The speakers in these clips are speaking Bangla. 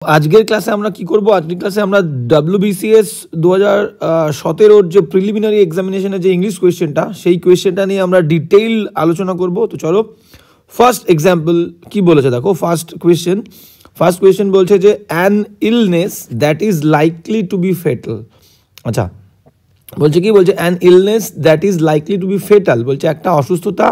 আজকের ক্লাসে আমরা কি করব? আজকের ক্লাসে আমরা WBCS 2017 যে প্রিলিমিনারি এক্সামিনেশনের যে ইংলিশ কোয়েশ্চেনটা, সেই কোয়েশ্চেনটা নিয়ে আমরা ডিটেইল আলোচনা করব। তো চলো, ফার্স্ট এক্সাম্পল কি বলেছে দেখো। ফার্স্ট কোয়েশ্চেন বলছে যে an illness that is likely to be fatal. আচ্ছা, বলছে কি, বলছে an illness that is likely to be fatal, বলছে একটা অসুস্থতা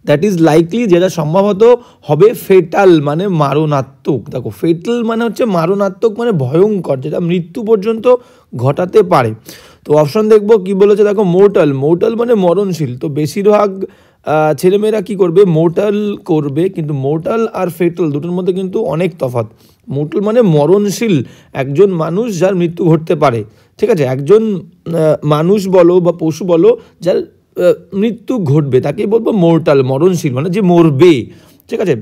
দ্যাট ইজ লাইকলি, যেটা সম্ভবত হবে ফেটাল মানে মারণাত্মক। দেখো, ফেটাল মানে হচ্ছে মারণাত্মক, মানে ভয়ঙ্কর, যেটা মৃত্যু পর্যন্ত ঘটাতে পারে। তো অপশন দেখবো কি বলেছে দেখো। মোর্টাল মানে মরণশীল। তো বেশিরভাগ ছেলেমেয়েরা কি করবে, মোর্টাল করবে, কিন্তু মোর্টাল আর ফেটাল দুটোর মধ্যে কিন্তু অনেক তফাৎ। মোর্টাল মানে মরণশীল, একজন মানুষ যার মৃত্যু ঘটতে পারে, ঠিক আছে। একজন মানুষ বলো বা পশু বলো যার মৃত্যু ঘটবে তাকেই বলবো মোর্টাল, মরণশীল মানে যে মরবে, ঠিক আছে।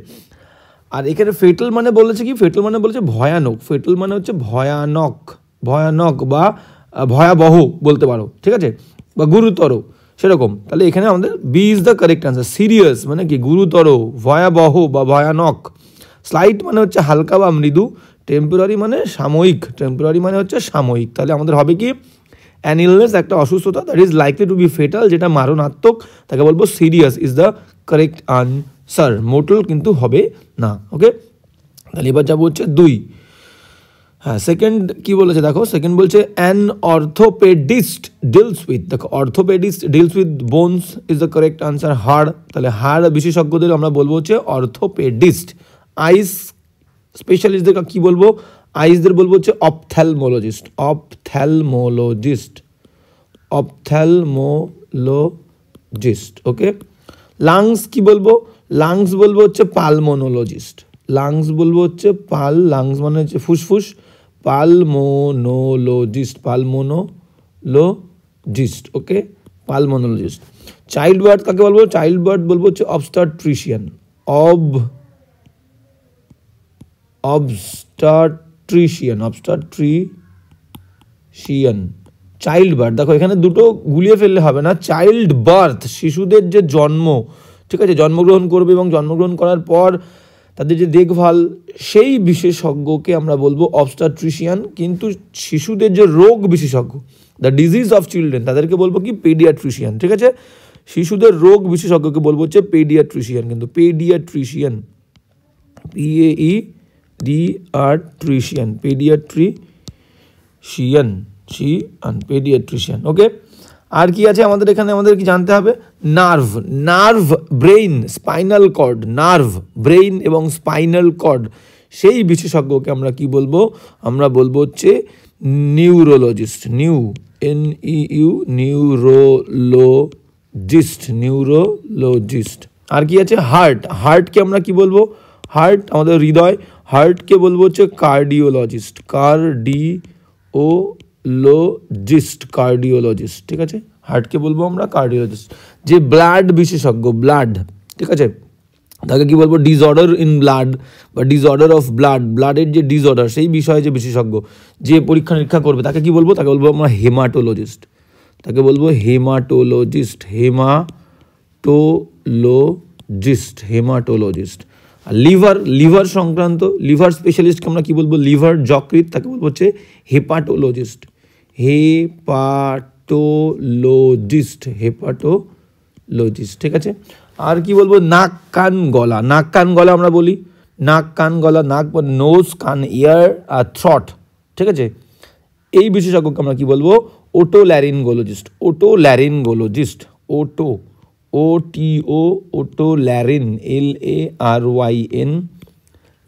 আর এখানে ফেটাল মানে বলেছে কি, ফেটাল মানে বলেছে ভয়ানক। ফেটাল মানে হচ্ছে ভয়ানক বা ভয়াবহ বলতে পারো, ঠিক আছে, বা গুরুতর সেরকম। তাহলে এখানে আমাদের B is the correct answer. Serious মানে কি, গুরুতর, ভয়াবহ বা ভয়ানক। স্লাইট মানে হচ্ছে হালকা বা মৃদু। টেম্পোরারি মানে সাময়িক, তাহলে আমাদের হবে কি, অ্যান ইলনেস একটা অসুস্থতা that is likely to be fatal, যেটা মারণাত্মক, তাকে বলবো serious is the correct answer. Mortal কিন্তু হবে না। ওকে, তাহলে এবার যাবো হচ্ছে 2। হ্যাঁ, সেকেন্ড কি বলেছে দেখো। সেকেন্ড বলছে অ্যান অর্থোপেডিস্ট ডিলস উইথ, দেখো orthopaedist deals with bones is the correct answer. হাড়, তাহলে হাড় বিশেষজ্ঞদের আমরা বলবো হচ্ছে অর্থোপেডিস্ট। আইস স্পেশালিস্টদের কি বলবো, আইসদের বলবো হচ্ছে অপথ্যালমোলজিস্ট। ওকে, লাংস কি বলবো, লাংস বলবো হচ্ছে পালমোনোলজিস্ট। লাংস মানে হচ্ছে ফুসফুস, পালমোনোলজিস্ট। ওকে, পালমোনোলজিস্ট। চাইল্ড বার্থ কাকে বলবো, চাইল্ড বার্থ বলবো হচ্ছে অবস্টাট্রিশিয়ান। চাইল্ড বার্থ, দেখো এখানে দুটো গুলিয়ে ফেললে হবে না। চাইল্ড বার্থ শিশুদের যে জন্ম, ঠিক আছে, জন্মগ্রহণ করবে এবং জন্মগ্রহণ করার পর তাদের যে দেখভাল, সেই বিশেষজ্ঞকে আমরা বলবো অবস্টাট্রিশিয়ান। কিন্তু শিশুদের যে রোগ বিশেষজ্ঞ, দ্য ডিজিজ অফ চিলড্রেন, তাদেরকে বলবো কি, পেডিয়াট্রিশিয়ান। ঠিক আছে, শিশুদের রোগ বিশেষজ্ঞকে বলবো হচ্ছে পেডিয়াট্রিশিয়ান। কিন্তু পেডিয়াট্রিশিয়ান, পেডিয়াট্রিশিয়ান। ওকে, আর কি আছে আমাদের এখানে, আমাদের কি জানতে হবে, nerve, brain, spinal cord. Nerve, brain এবং স্পাইনাল কর্ড, সেই বিশেষজ্ঞকে আমরা কি বলবো, আমরা বলবো হচ্ছে নিউরোলজিস্ট। নিউরোলজিস্ট। আর কি আছে, হার্টকে আমরা কি বলবো, হার্ট আমাদের হৃদয়, হার্টকে বলবো হচ্ছে কার্ডিওলজিস্ট। ঠিক আছে, হার্টকে বলবো আমরা কার্ডিওলজিস্ট। যে ব্লাড বিশেষজ্ঞ, ঠিক আছে, তাকে কি বলবো, ডিসঅর্ডার ইন ব্লাড বা ডিসঅর্ডার অফ ব্লাডের যে ডিসঅর্ডার, সেই বিষয়ে যে বিশেষজ্ঞ, যে পরীক্ষা নিরীক্ষা করবে, তাকে কি বলবো, তাকে বলবো আমরা হেমাটোলজিস্ট। আর লিভার সংক্রান্ত, লিভার স্পেশালিস্টকে আমরা কি বলবো, লিভার যকৃৎ, তাকে বলবো হচ্ছে হেপাটোলজিস্ট। ঠিক আছে। আর কি বলবো, নাক কান গলা আমরা বলি, নাক কান গলা, নাক বা নোজ, কান, ইয়ার আর থ্রট। ঠিক আছে, এই বিশেষজ্ঞকে আমরা কি বলবো, ওটোল্যারিনগোলজিস্ট। ওটোল্যারিন,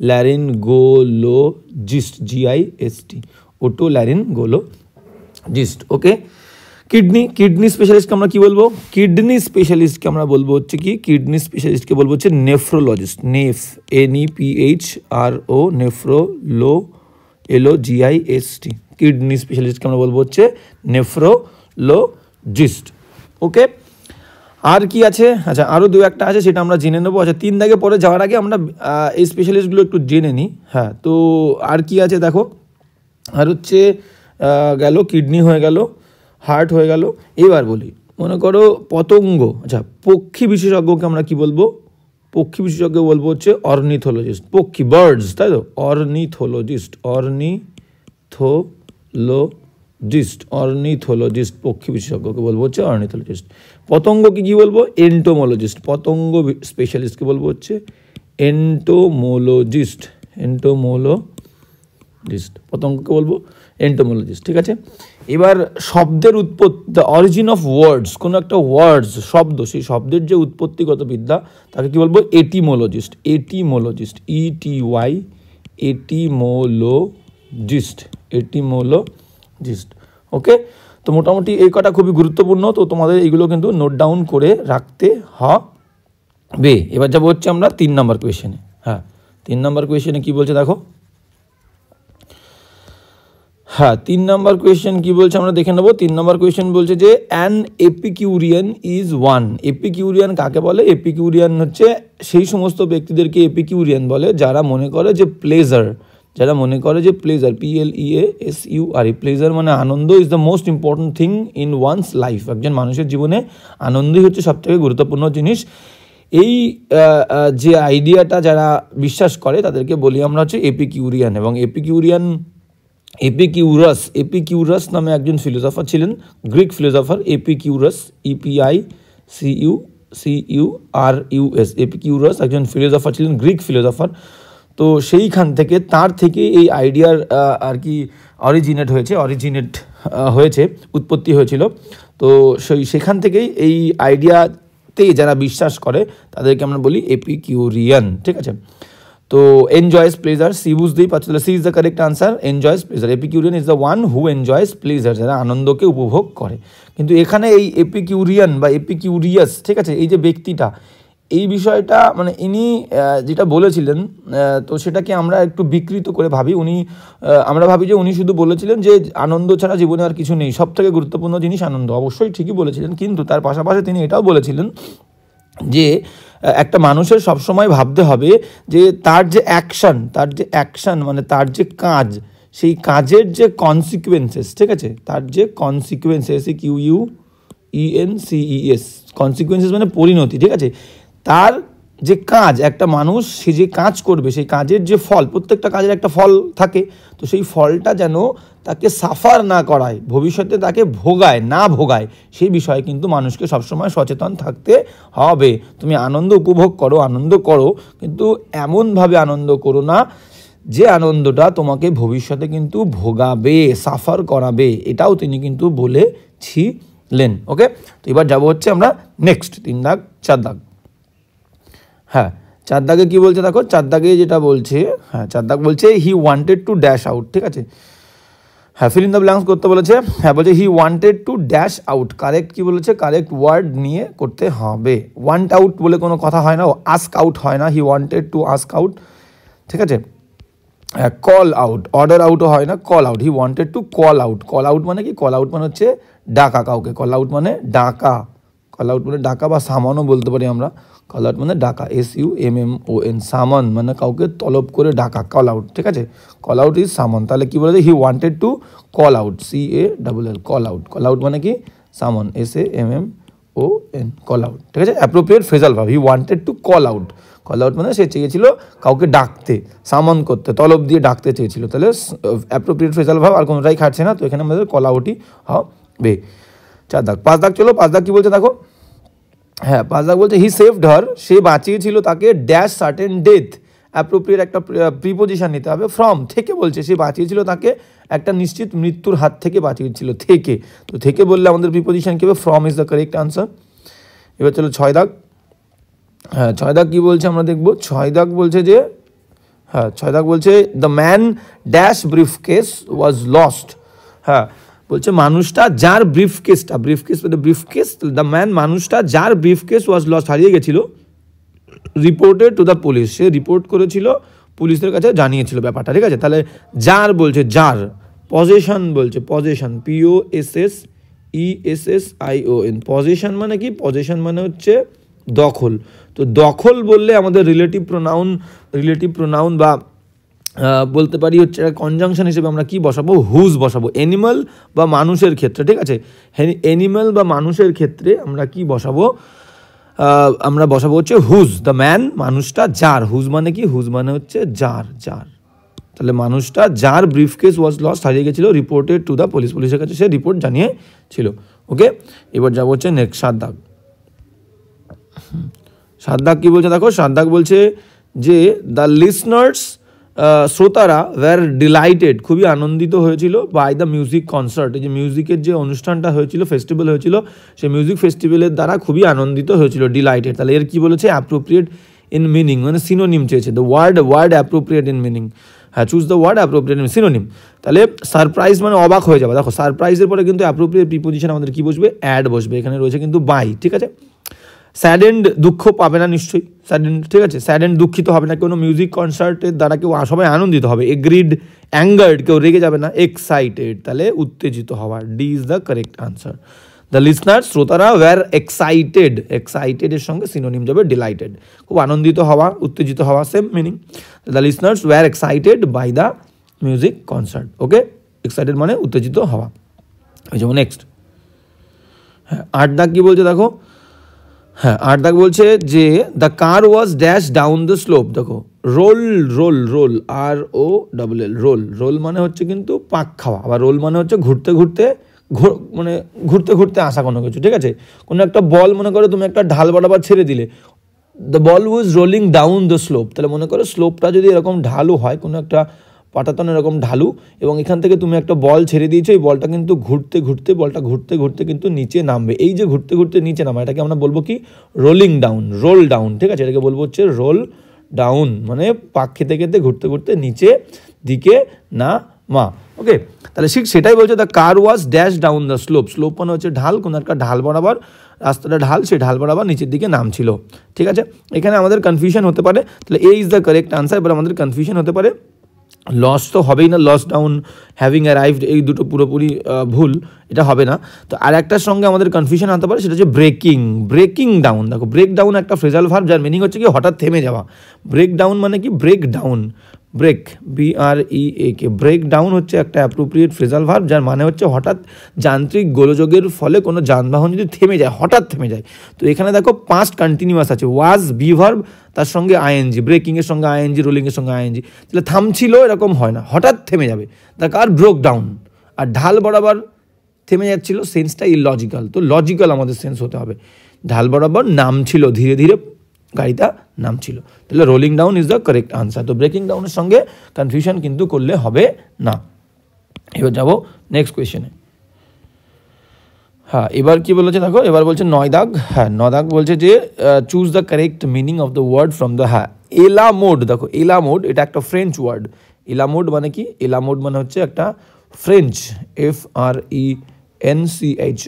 ল্যারিনগোলজিস্ট, GIST, ওটোল্যারিনগোলজিস্ট। ওকে, কিডনি স্পেশালিস্টকে আমরা কি বলবো, কিডনি স্পেশালিস্টকে আমরা বলবো হচ্ছে কি, কিডনি বলবো হচ্ছে নেফ্রোলজিস্ট। NEPHROLOGIST, কিডনি স্পেশালিস্টকে আমরা বলবো হচ্ছে নেফ্রোলজিস্ট। ওকে, আর কি আছে, আচ্ছা আরও দু একটা আছে, সেটা আমরা জেনে নেবো। আচ্ছা, 3 দাগে পরে যাওয়ার আগে আমরা এই স্পেশালিস্টগুলো একটু জেনে নিই। হ্যাঁ, তো আর কি আছে দেখো, আর হচ্ছে গেল কিডনি হয়ে গেল, হার্ট হয়ে গেল। এবার বলি, মনে করো পতঙ্গ, আচ্ছা পক্ষী বিশেষজ্ঞকে আমরা কি বলবো, পক্ষী বিশেষজ্ঞ বলবো হচ্ছে অর্নিথোলজিস্ট, পক্ষী বার্ডস, তাই তো, অর্নিথোলজিস্ট, অর্নিথোলজিস্ট পক্ষী বিশেষজ্ঞকে বলবো হচ্ছে অর্নিথোলজিস্ট। পতঙ্গকে কি বলবো? এন্টোমোলজিস্ট, পতঙ্গ স্পেশালিস্টকে বলবো হচ্ছে এন্টোমোলজিস্ট, পতঙ্গকে বলবো এন্টোমোলজিস্ট, ঠিক আছে। এবার শব্দের উৎপত্তি, দ্য অরিজিন অফ ওয়ার্ডস, কোনো একটা ওয়ার্ডস শব্দ, সেই শব্দের যে উৎপত্তিগত বিদ্যা তাকে কি বলবো? এটিমোলজিস্ট, এটিমোলজিস্ট। ওকে, তো মোটামুটি এই কটা খুবই গুরুত্বপূর্ণ, তো তোমাদের এইগুলো কিন্তু নোট ডাউন করে রাখতে হবে। এবার যাবো হচ্ছে আমরা 3 নম্বর কোয়েশ্চেনে। হ্যাঁ, 3 নম্বর কোয়েশ্চেনে কি বলছে দেখো। হ্যাঁ, 3 নম্বর কোয়েশ্চেন কি বলছে আমরা দেখে নেবো। 3 নম্বর কোয়েশ্চেন বলছে যে অ্যান এপিকিউরিয়ান ইজ ওয়ান। এপিকিউরিয়ান কাকে বলে? এপিকিউরিয়ান হচ্ছে সেই সমস্ত ব্যক্তিদেরকে এপিকিউরিয়ান বলে যারা মনে করে যে প্লেজার, PLEASURE, প্লেজার মানে আনন্দ, is the most important thing in one's life. একজন মানুষের জীবনে আনন্দই হচ্ছে সবথেকে গুরুত্বপূর্ণ জিনিস। এই যে আইডিয়াটা যারা বিশ্বাস করে তাদেরকে বলি আমরা হচ্ছে এপিকিউরিয়ান। এবং এপিকিউরাস নামে একজন ফিলোসফার ছিলেন, গ্রিক ফিলোসফার, এপিকিউরাস, EPICURUS, এপিকিউরাস একজন ফিলোসফার ছিলেন, গ্রিক ফিলোসফার। তো সেইখান থেকে, তার থেকে এই আইডিয়ার আর কি অরিজিনেট হয়েছে, উৎপত্তি হয়েছিল। তো সেখান থেকেই এই আইডিয়াতে যারা বিশ্বাস করে তাদেরকে আমরা বলি এপিকিউরিয়ান, ঠিক আছে। তো এনজয়েস প্লেজার, সি বুঝতেই পারছো, তাহলে C is the correct answer, enjoys pleasure. Epicurean is the one who enjoys pleasure, যারা আনন্দকে উপভোগ করে। কিন্তু এখানে এই এপিকিউরিয়ান বা এপিকিউরিয়াস, ঠিক আছে, এই যে ব্যক্তিটা, এই বিষয়টা মানে ইনি যেটা বলেছিলেন, তো সেটাকে আমরা একটু বিকৃত করে ভাবি। আমরা ভাবি যে উনি শুধু বলেছিলেন যে আনন্দ ছাড়া জীবনে আর কিছু নেই, সব থেকে গুরুত্বপূর্ণ জিনিস আনন্দ। অবশ্যই ঠিকই বলেছিলেন, কিন্তু তার পাশাপাশি তিনি এটাও বলেছিলেন যে একটা মানুষের সবসময় ভাবতে হবে যে তার যে অ্যাকশন মানে তার যে কাজ, সেই কাজের যে কনসিকুয়েন্সেস, ঠিক আছে, তার যে কনসিকুয়েন্সেস, কনসিকুয়েন্সেস মানে পরিণতি, ঠিক আছে। তার যে কাজ, একটা মানুষ সে যে কাজ করবে, সেই কাজের যে ফল, প্রত্যেকটা কাজের একটা ফল থাকে, তো সেই ফলটা যেন তাকে সাফার না করায়, ভবিষ্যতে তাকে না ভোগায়, সেই বিষয়ে কিন্তু মানুষকে সবসময় সচেতন থাকতে হবে। তুমি আনন্দ উপভোগ করো, কিন্তু এমনভাবে আনন্দ করো না যে আনন্দটা তোমাকে ভবিষ্যতে কিন্তু ভোগাবে, সাফার করাবে। এটাও তিনি কিন্তু বলেছিলেন। ওকে, তো এবার যাবো হচ্ছে আমরা নেক্সট 3 দাগ 4 দাগ। হ্যাঁ, 4 দাগে কি বলছে দেখো, 4 দাগে যেটা বলছে, হ্যাঁ 4 দাগ বলছে he wanted to dash out, ঠিক আছে। হ্যাঁ, ফিল ইন দ্য ব্ল্যাঙ্কস করতে বলেছে। হ্যাঁ, বলছে he wanted to dash out, correct কি বলেছে, কারেক্ট ওয়ার্ড নিয়ে করতে হবে। ওয়ান্ট আউট বলে কোনো কথা হয় না, আস্ক আউট হয় না, he wanted to ask out, ঠিক আছে। কল আউট, অর্ডার আউটও হয় না, call out, he wanted to call out. Call out মানে কি? কল আউট মানে হচ্ছে ডাকা কাউকে, কল আউট মানে ডাকা বা সামানও বলতে পারি আমরা। কল আউট মানে ডাকা, SUMMON, সামন মানে কাউকে তলব করে ডাকা, কল আউট, ঠিক আছে। কল আউট ইজ সামন। তাহলে কি বলেছে, he wanted to call out, CALL, call out মানে কি? সামন, SAMMON, কল আউট, ঠিক আছে। Appropriate phrasal verb, he wanted to call out মানে সে চেয়েছিল কাউকে ডাকতে, সামন করতে, তলব দিয়ে ডাকতে চেয়েছিল। তাহলে অ্যাপ্রোপ্রিয়েট ফ্রেজাল ভার্ব আর কোনোটাই খাটছে না, তো এখানে আমাদের কল আউটই হবে। 4 দাগ। 5 দাগ চলো, 5 দাগ কি বলছে দেখো। হ্যাঁ, 5 দাগ বলছে হি সেভড হার, সে বাঁচিয়েছিল তাকে ড্যাশ সার্টেন ডেথ। অ্যাপ্রোপ্রিয়েট একটা প্রিপোজিশন নিতে হবে, ফ্রম, থেকে বলছে, সে বাঁচিয়েছিল তাকে একটা নিশ্চিত মৃত্যুর হাত থেকে বাঁচিয়েছিল, থেকে। তো থেকে বললে আমাদের প্রিপোজিশন কি হবে? From is the correct answer. এবার চলো 6 দাগ। হ্যাঁ, 6 দাগ কি বলছে আমরা দেখবো। 6 দাগ বলছে যে, হ্যাঁ 6 দাগ বলছে the man dash briefcase was lost. হ্যাঁ, বলছে মানুষটা যার ব্রিফকেস মানে ব্রিফকেস, দ্য ম্যান মানুষটা যার ব্রিফকেস ওয়াজ লস্ট, হারিয়ে গেছিল, reported to the police, say report করেছিল, পুলিশের কাছে জানিয়েছিল ব্যাপারটা, ঠিক আছে। তাহলে যার বলছে, যার। পজেশন বলছে, পজেশন, POSSESSION, পজেশন মানে কি? পজেশন মানে হচ্ছে দখল। তো দখল বললে আমাদের রিলেটিভ প্রোনাউন বা বলতে পারি হচ্ছে কনজাংশন হিসেবে আমরা কি বসাবো? হুজ বসাবো। অ্যানিমাল বা মানুষের ক্ষেত্রে, ঠিক আছে, অ্যানিমাল বা মানুষের ক্ষেত্রে আমরা কি বসাবো? আমরা বসাবো হচ্ছে হুজ, দ্য ম্যান মানুষটা যার, হুজ মানে কি, হুজ মানে হচ্ছে যার, যার, তাহলে মানুষটা যার ব্রিফকেস ওয়াজ লস্ট হারিয়ে গেছিলো, রিপোর্টেড টু দ্য পুলিশ, পুলিশের কাছে সে রিপোর্ট জানিয়েছিল। ওকে, এবার যাবো হচ্ছে নেক্সট 7 দাগ। 7 দাগ কী বলছে দেখো, 7 দাগ বলছে যে দ্য লিসনার্স, শ্রোতারা ওয়্যার ডিলাইটেড, খুবই আনন্দিত হয়েছিল বাই দ্য মিউজিক কনসার্ট, এই যে মিউজিকের যে অনুষ্ঠানটা হয়েছিল, ফেস্টিভ্যাল হয়েছিল, সেই মিউজিক ফেস্টিভ্যালের দ্বারা খুবই আনন্দিত হয়েছিল, ডিলাইটেড। তাহলে এর কী বলেছে, অ্যাপ্রোপ্রিয়েট ইন মিনিং, মানে সিনোনিম চেয়েছে, the word appropriate in meaning, হ্যাঁ choose the word appropriate in synonym. তাহলে সারপ্রাইজ মানে অবাক হয়ে যাবে, দেখো সারপ্রাইজের পরে কিন্তু অ্যাপ্রোপ্রিয়েট প্রিপোজিশন আমাদের কী বসবে, অ্যাড বসবে, এখানে রয়েছে কিন্তু বাই, ঠিক আছে। স্যাডেন্ড, দুঃখ পাবে না নিশ্চয়ই, স্যাডেন্ড, ঠিক আছে, স্যাডেন্ড দুঃখিত হবে না, কোনো মিউজিক কনসার্টের দ্বারা কেউ সবাই আনন্দিত হবে। এগ্রিড, অ্যাঙ্গার্ড, কেউ রেগে যাবে না। এক্সাইটেড, তাহলে উত্তেজিত হওয়া, D is the correct answer. The listeners, শ্রোতারা ওয়্যার এক্সাইটেড, এক্সাইটেডের সঙ্গে সিনোনিম যাবে ডিলাইটেড, খুব আনন্দিত হওয়া, উত্তেজিত হওয়া, same meaning. The listeners were excited by the music concert. Okay, excited মানে উত্তেজিত হওয়া। যেমন নেক্সট, হ্যাঁ 8 দাগ কী বলছে দেখো, হ্যাঁ 8 দাগ বলছে যে the car was dash down the slope, দেখো roll, roll, roll, ROLL, roll, roll মানে হচ্ছে কিন্তু পাক খাওয়া, আবার রোল মানে হচ্ছে ঘুরতে ঘুরতে, মানে ঘুরতে ঘুরতে আসা কোনো কিছু, ঠিক আছে। কোনো একটা বল মনে করো তুমি একটা ঢাল বরাবর ছেড়ে দিলে, the ball was rolling down the slope, তাহলে মনে করো স্লোপটা যদি এরকম ঢালু হয়, কোনো একটা পাটাতন এরকম ঢালু, এবং এখান থেকে তুমি একটা বল ছেড়ে দিয়েছো, এই বলটা কিন্তু ঘুরতে ঘুরতে, বলটা ঘুরতে ঘুরতে কিন্তু নিচে নামবে, এই যে ঘুরতে ঘুরতে নিচে নামা, এটাকে আমরা বলবো কি, রোলিং ডাউন, রোল ডাউন, ঠিক আছে, এটাকে বলবো হচ্ছে রোল ডাউন, মানে পাক খেতে খেতে ঘুরতে ঘুরতে নিচে দিকে নামা। ওকে, তাহলে ঠিক সেটাই বলছে, the car was dash down the slope, slope মানে হচ্ছে ঢাল, কোনো একটা ঢাল বরাবর, রাস্তাটা ঢাল, সেই ঢাল বরাবর নিচের দিকে নামছিল, ঠিক আছে। এখানে আমাদের কনফিউশন হতে পারে, তাহলে A is the correct answer. এবার আমাদের কনফিউশন হতে পারে, লস তো হবেই না, লস ডাউন, হ্যাভিং অ্যারাইভড, এই দুটো পুরোপুরি ভুল, এটা হবে না। তো আর একটার সঙ্গে আমাদের কনফিউশন আনতে পারে, সেটা হচ্ছে ব্রেকিং, ব্রেকিং ডাউন। দেখো ব্রেক ডাউন একটা ফ্রেজাল ভার্ব, যার মিনিং হচ্ছে কি হঠাৎ থেমে যাওয়া। ব্রেক ডাউন মানে কি, break down, break, BREAK, break down হচ্ছে একটা অ্যাপ্রোপ্রিয়েট ফ্রেজাল ভার্ব, যার মানে হচ্ছে হঠাৎ যান্ত্রিক গোলযোগের ফলে কোনো যানবাহন যদি থেমে যায়, হঠাৎ থেমে যায়। তো এখানে দেখো পাস্ট কন্টিনিউয়াস আছে, ওয়াজ বি ভার্ব, তার সঙ্গে ING, ব্রেকিংয়ের সঙ্গে ING, রোলিংয়ের সঙ্গে ING, তাহলে থামছিল এরকম হয় না, হঠাৎ থেমে যাবে, দ্য কার ব্রোক ডাউন। আর ঢাল বরাবর থেমে যাচ্ছিল, সেন্সটা ইললজিক্যাল, তো লজিক্যাল আমাদের সেন্স হতে হবে, ঢাল বরাবর নামছিল, ধীরে ধীরে গাড়িটা নামছিল, তাহলে rolling down is the correct answer. তো ব্রেকিং ডাউনের সঙ্গে কনফিউশন কিন্তু করলে হবে না। এবার যাব নেক্সট কোয়েশ্চেনে। হ্যাঁ এবার কি বলেছে দেখো, এবার বলছে 9 দাগ, হ্যাঁ 9 দাগ বলছে যে choose the correct meaning of the word from the, হ্যাঁ এলা মোড, দেখো এলা মোড এটা একটা ফ্রেঞ্চ ওয়ার্ড। এলা মোড মানে কি, এলা মোড মানে হচ্ছে একটা ফ্রেঞ্চ, FRENCH,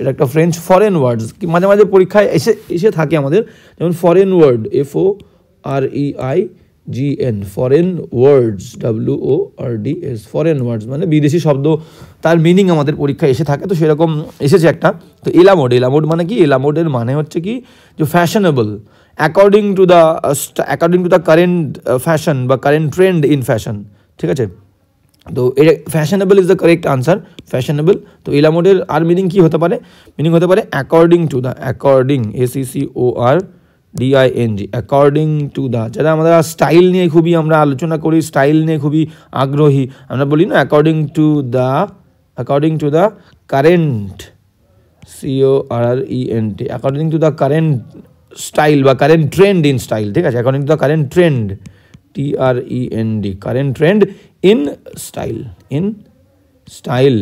এটা একটা ফ্রেঞ্চ ফরেন ওয়ার্ডস, মাঝে মাঝে পরীক্ষায় এসে থাকে আমাদের, যেমন ফরেন ওয়ার্ড, FOREIGN, ফরেন ওয়ার্ডস, WORDS, ফরেন ওয়ার্ডস মানে বিদেশি শব্দ, তার মিনিং আমাদের পরীক্ষায় এসে থাকে, তো সেরকম এসেছে একটা। তো এলা মোড, এলা মোড মানে কি, এলা মোডের মানে হচ্ছে কি, যে fashionable, according to the current fashion বা কারেন্ট ট্রেন্ড ইন ফ্যাশন, ঠিক আছে। তো এটা fashionable is the correct answer, fashionable. তো এলা মোডের আর মিনিং কি হতে পারে, মিনিং হতে পারে according to the, according, ACCORDING, according to the, যারা আমরা স্টাইল নিয়ে খুবই আমরা আলোচনা করি, স্টাইল নিয়ে খুবই আগ্রহী, আমরা বলি না according to the current, CORRENT, according to the current style বা কারেন্ট ট্রেন্ড ইন স্টাইল, ঠিক আছে, according to the current trend, TREND, current trend in style,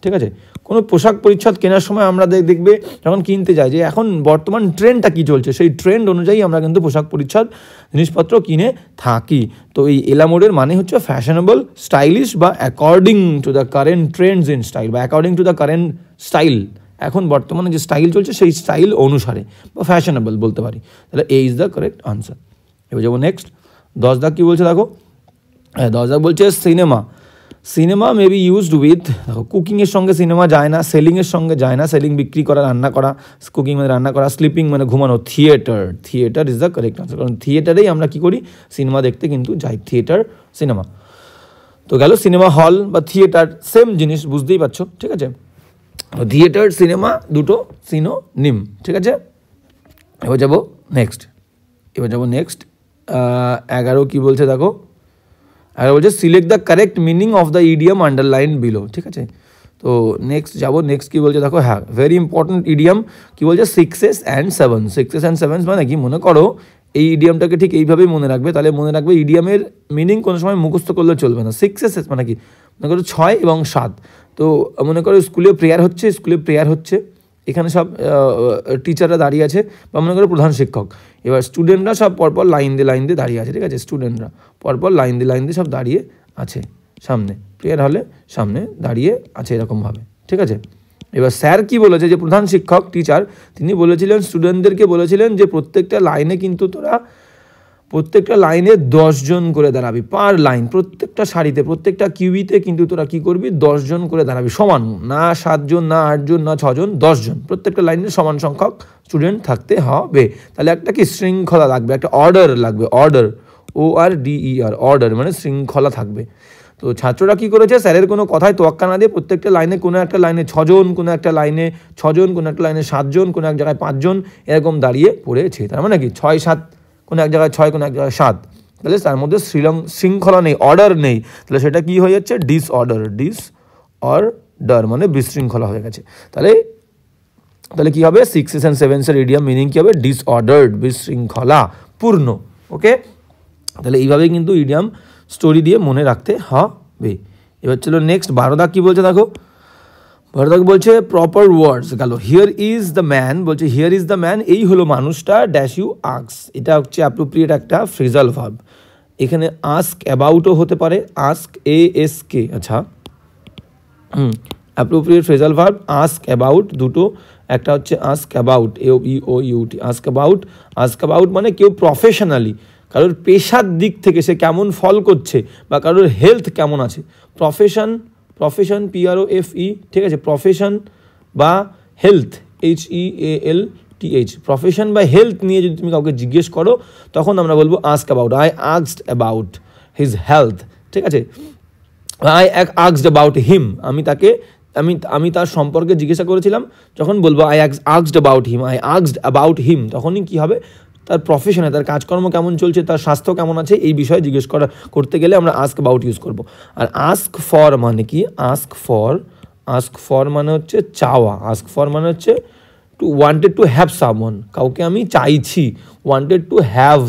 ঠিক আছে। কোনো পোশাক পরিচ্ছদ কেনার সময় আমরা দেখবে যখন কিনতে যাই যে এখন বর্তমান ট্রেন্ডটা কী চলছে, সেই ট্রেন্ড অনুযায়ী আমরা কিন্তু পোশাক পরিচ্ছদ জিনিসপত্র কিনে থাকি। তো এই এলা মোডের মানে হচ্ছে ফ্যাশনেবল, স্টাইলিশ বা according to the current trends in style, বা according to the current style, এখন বর্তমানে যে স্টাইল চলছে সেই স্টাইল অনুসারে, বা ফ্যাশনেবল বলতে পারি। তাহলে A is the correct answer. এবার যাবো নেক্সট 10 দাগ কী বলছে দেখো, 10 দাগ বলছে cinema may be used with, দেখো কুকিংয়ের সঙ্গে সিনেমা যায় না, সেলিংয়ের সঙ্গে যায় না, সেলিং বিক্রি করা, রান্না করা, কুকিং মানে রান্না করা, স্লিপিং মানে ঘুমানো, theatre is the correct answer, কারণ থিয়েটারেই আমরা কী করি, সিনেমা দেখতে কিন্তু যাই, থিয়েটার সিনেমা। তো গেল সিনেমা হল বা থিয়েটার সেম জিনিস, বুঝতেই পারছো, ঠিক আছে। থিয়েটার সিনেমা দুটো সিনোনিম, ঠিক আছে। এবার যাবো নেক্সট, এবার যাবো নেক্সট 11 কি বলছে দেখো, 11 বলছে select the correct meaning of the idiom underline below, ঠিক আছে। তো নেক্সট যাবো, নেক্সট কী বলছে দেখো, হ্যাঁ ভেরি ইম্পর্টেন্ট ইডিয়াম কী বলছে 6s and 7s। 6s and 7s মানে কি, মনে করো এই ইডিয়ামটাকে ঠিক এইভাবেই মনে রাখবে, তাহলে মনে রাখবে ইডিয়ামের মিনিং কোনো সময় মুখস্থ করলে চলবে না। 6s মানে কি, মনে করো 6 এবং 7। তো মনে করো স্কুলে প্রেয়ার হচ্ছে, এখানে সব টিচাররা দাঁড়িয়ে আছে, বা মনে করো প্রধান শিক্ষক, এবার স্টুডেন্টরা সব পরপর লাইন দিয়ে দাঁড়িয়ে আছে, ঠিক আছে। স্টুডেন্টরা পরপর লাইন দিয়ে সব দাঁড়িয়ে আছে সামনে, প্রেয়ার হলে সামনে দাঁড়িয়ে আছে এরকমভাবে, ঠিক আছে। এবার স্যার কি বলেছে, যে প্রধান শিক্ষক টিচার তিনি বলেছিলেন স্টুডেন্টদেরকে বলেছিলেন যে প্রত্যেকটা লাইনে কিন্তু তোরা প্রত্যেকটা লাইনে 10 জন করে দাঁড়াবি, পার লাইন, প্রত্যেকটা সারিতে প্রত্যেকটা কিউইতে কিন্তু তোরা কী করবি, 10 জন করে দাঁড়াবি, সমান, না 7 জন, না 8 জন, না 6 জন, 10 জন, প্রত্যেকটা লাইনে সমান সংখ্যক স্টুডেন্ট থাকতে হবে। তাহলে একটা কি শৃঙ্খলা লাগবে, একটা অর্ডার লাগবে, অর্ডার, ORDER, অর্ডার মানে শৃঙ্খলা থাকবে। তো ছাত্ররা কী করেছে, স্যারের কোনো কথায় তোয়াক্কা না দিয়ে প্রত্যেকটা লাইনে, কোনো একটা লাইনে 6 জন, কোনো একটা লাইনে 6 জন, কোনো একটা লাইনে 7 জন, কোনো এক জায়গায় 5 জন, এরকম দাঁড়িয়ে পড়েছে। তার মানে কি 6 7, কোনো এক জায়গায় 6, কোনো এক জায়গায় 7, তাহলে তার মধ্যে শৃঙ্খলা নেই, অর্ডার নেই, তাহলে সেটা কি হয়ে যাচ্ছে, ডিসঅর্ডার মানে বিশৃঙ্খলা হয়ে গেছে। তাহলে কি হবে, 6s and 7s এর ইডিয়াম মিনিং কি হবে, ডিসঅর্ডার্ড, বিশৃঙ্খলা পূর্ণ। ওকে, তাহলে এইভাবেই কিন্তু ইডিয়াম স্টোরি দিয়ে মনে রাখতে হবে। এবার চলো নেক্সট 12 দাগ কী বলছে দেখো, 12 দাগ বলছে প্রপার ওয়ার্ডস গেল, হিয়ার ইজ দ্য ম্যান, বলছে হিয়ার ইজ দ্য ম্যান, এই হলো মানুষটা, ড্যাশ ইউ আস্ক, এটা হচ্ছে অ্যাপ্রোপ্রিয়েট একটা ফ্রেজাল ভার্ব। এখানে আস্ক অ্যাবাউটও হতে পারে, আস্ক ASK, আচ্ছা appropriate phrasal verb ask about দুটো, একটা হচ্ছে ask about, ABOUT, ask about মানে কেউ প্রফেশনালি, কারোর পেশার দিক থেকে সে কেমন ফল করছে, বা কারোর হেলথ কেমন আছে, প্রফেশন PROFE, ঠিক আছে, প্রফেশন বা হেলথ HEALTH, প্রফেশন বা হেলথ নিয়ে যদি তুমি কাউকে জিজ্ঞেস করো তখন আমরা বলবো ask about, I asked about his health, ঠিক আছে, আই আস্কড অ্যাবাউট হিম, আমি তার সম্পর্কে জিজ্ঞাসা করেছিলাম, যখন বলবো আই আস্কড অ্যাবাউট হিম, তখনই কী হবে, তার প্রফেশনে, তার কাজকর্ম কেমন চলছে, তার স্বাস্থ্য কেমন আছে, এই বিষয়ে জিজ্ঞেস করতে গেলে আমরা আস্ক অ্যাবাউট ইউজ করব। আর আস্ক ফর মানে কি, আস্ক ফর মানে হচ্ছে চাওয়া, আস্ক ফর মানে হচ্ছে ওয়ান্টেড টু হ্যাভ সামওয়ান, কাউকে আমি চাইছি, ওয়ান্টেড টু হ্যাভ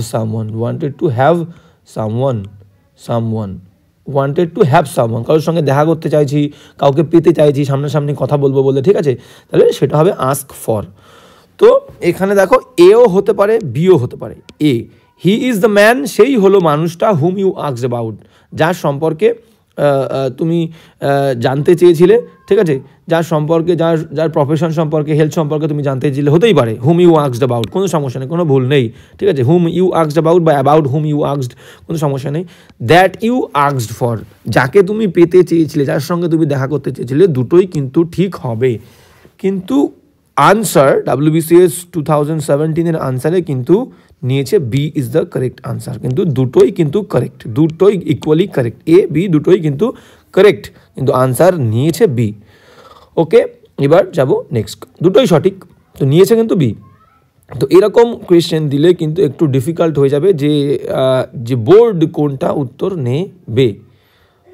সামওয়ান, কারোর সঙ্গে দেখা করতে চাইছি, কাউকে পেতে চাইছি, সামনাসামনি কথা বলবো বলে, ঠিক আছে, তাহলে সেটা হবে আস্ক ফর। তো এখানে দেখো এও হতে পারে, বিও হতে পারে। এ, হি ইজ দ্য ম্যান, সেই হলো মানুষটা, হুম ইউ আস্কড অ্যাবাউট, যার সম্পর্কে তুমি জানতে চেয়েছিলে, ঠিক আছে, যার প্রফেশন সম্পর্কে, হেলথ সম্পর্কে তুমি জানতে চেয়েছিলে, হতেই পারে হুম ইউ আস্কড অ্যাবাউট, কোনো সমস্যা নেই, কোনো ভুল নেই, ঠিক আছে, হুম ইউ আস্কড অ্যাবাউট বা অ্যাবাউট হুম ইউ আস্কড, কোনো সমস্যা নেই। দ্যাট ইউ আস্কড ফর, যাকে তুমি পেতে চেয়েছিলে, যার সঙ্গে তুমি দেখা করতে চেয়েছিলে, দুটোই কিন্তু ঠিক হবে। কিন্তু আনসার WBCS 2017 আনসারে কিন্তু নিয়েছে B is the correct answer, কিন্তু দুটোই কিন্তু কারেক্ট, দুটোই ইকুয়ালি কারেক্ট, A B দুটোই কিন্তু কারেক্ট, কিন্তু আনসার নিয়েছে বি। ওকে, এবার যাব নেক্সট, দুটোই সঠিক, তো নিয়েছে কিন্তু বি। তো এরকম কোয়েশ্চেন দিলে কিন্তু একটু ডিফিকাল্ট হয়ে যাবে যে বোর্ড কোনটা উত্তর নেবে।